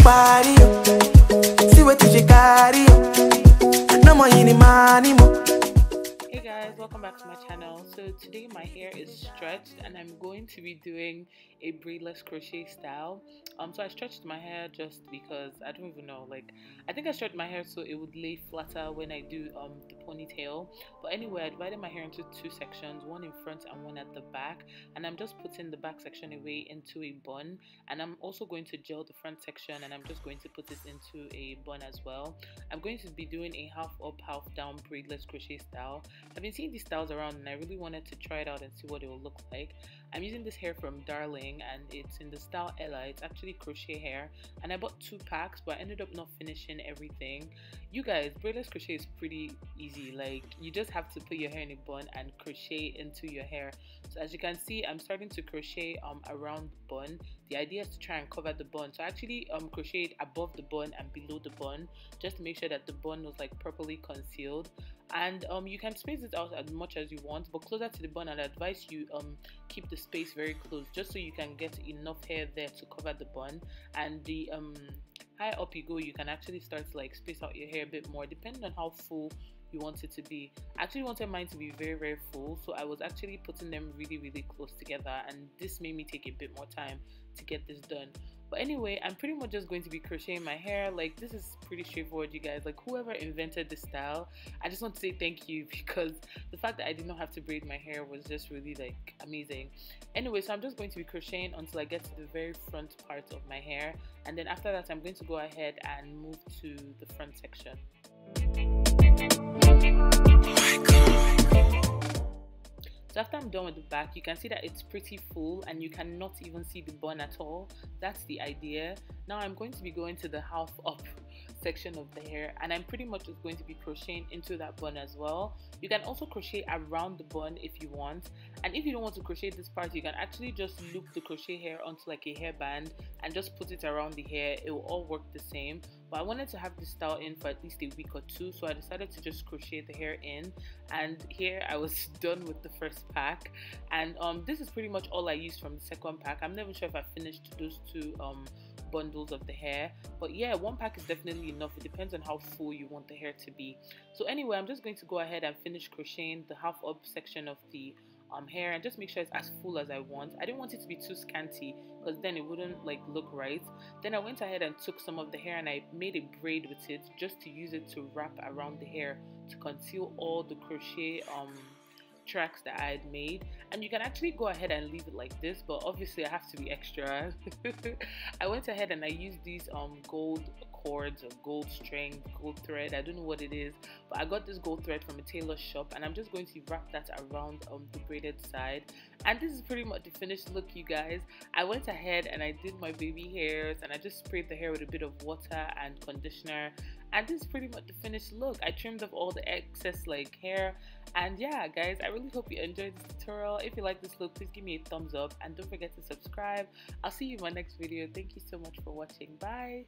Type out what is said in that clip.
body, see what you carry. No more any money. Hey guys, welcome back to my channel. So today my hair is stretched and I'm going to be doing a braidless crochet style. So I stretched my hair just because I don't even know, like I think I stretched my hair so it would lay flatter when I do the ponytail. But anyway, I divided my hair into two sections, one in front and one at the back, and I'm just putting the back section away into a bun, and I'm also going to gel the front section and I'm just going to put it into a bun as well. I'm going to be doing a half up half down braidless crochet style. I've been seeing these styles around and I really wanted to try it out and see what it will look like. I'm using this hair from Darling and it's in the style Ella. It's actually crochet hair and I bought 2 packs, but I ended up not finishing everything. You guys, braidless crochet is pretty easy. Like, you just have to put your hair in a bun and crochet into your hair. So as you can see, I'm starting to crochet around the bun. The idea is to try and cover the bun. So I actually crocheted above the bun and below the bun just to make sure that the bun was like properly concealed. And you can space it out as much as you want, but closer to the bun, I'd advise you keep the space very close just so you can get enough hair there to cover the bun. And the higher up you go, you can actually start to like space out your hair a bit more depending on how full you want it to be. I actually wanted mine to be very full, so I was actually putting them really close together, and this made me take a bit more time to get this done. But anyway, I'm pretty much just going to be crocheting my hair. Like, this is pretty straightforward, you guys. Like, whoever invented this style, I just want to say thank you, because the fact that I did not have to braid my hair was just really like amazing. Anyway, so I'm just going to be crocheting until I get to the very front part of my hair, and then after that I'm going to go ahead and move to the front section. So after I'm done with the back, you can see that it's pretty full and you cannot even see the bun at all. That's the idea. Now I'm going to be going to the half up section of the hair, and I'm pretty much just going to be crocheting into that bun as well. You can also crochet around the bun if you want, and if you don't want to crochet this part, you can actually just loop the crochet hair onto like a hairband and just put it around the hair. It will all work the same, but I wanted to have this style in for at least a week or 2, so I decided to just crochet the hair in. And here I was done with the first pack, and this is pretty much all I used from the second pack. I'm never sure if I finished those 2 bundles of the hair, but yeah, 1 pack is definitely enough. It depends on how full you want the hair to be. So anyway, I'm just going to go ahead and finish crocheting the half up section of the hair and just make sure it's as full as I want. I didn't want it to be too scanty because then it wouldn't like look right. Then I went ahead and took some of the hair and I made a braid with it just to use it to wrap around the hair to conceal all the crochet tracks that I had made. And you can actually go ahead and leave it like this, but obviously I have to be extra. I went ahead and I used these gold cords or gold string, gold thread, I don't know what it is, but I got this gold thread from a tailor shop, and I'm just going to wrap that around the braided side. And this is pretty much the finished look, you guys. I went ahead and I did my baby hairs and I just sprayed the hair with a bit of water and conditioner, and this is pretty much the finished look. I trimmed off all the excess like hair, and yeah guys, I really hope you enjoyed this tutorial. If you like this look, please give me a thumbs up and don't forget to subscribe. I'll see you in my next video. Thank you so much for watching. Bye.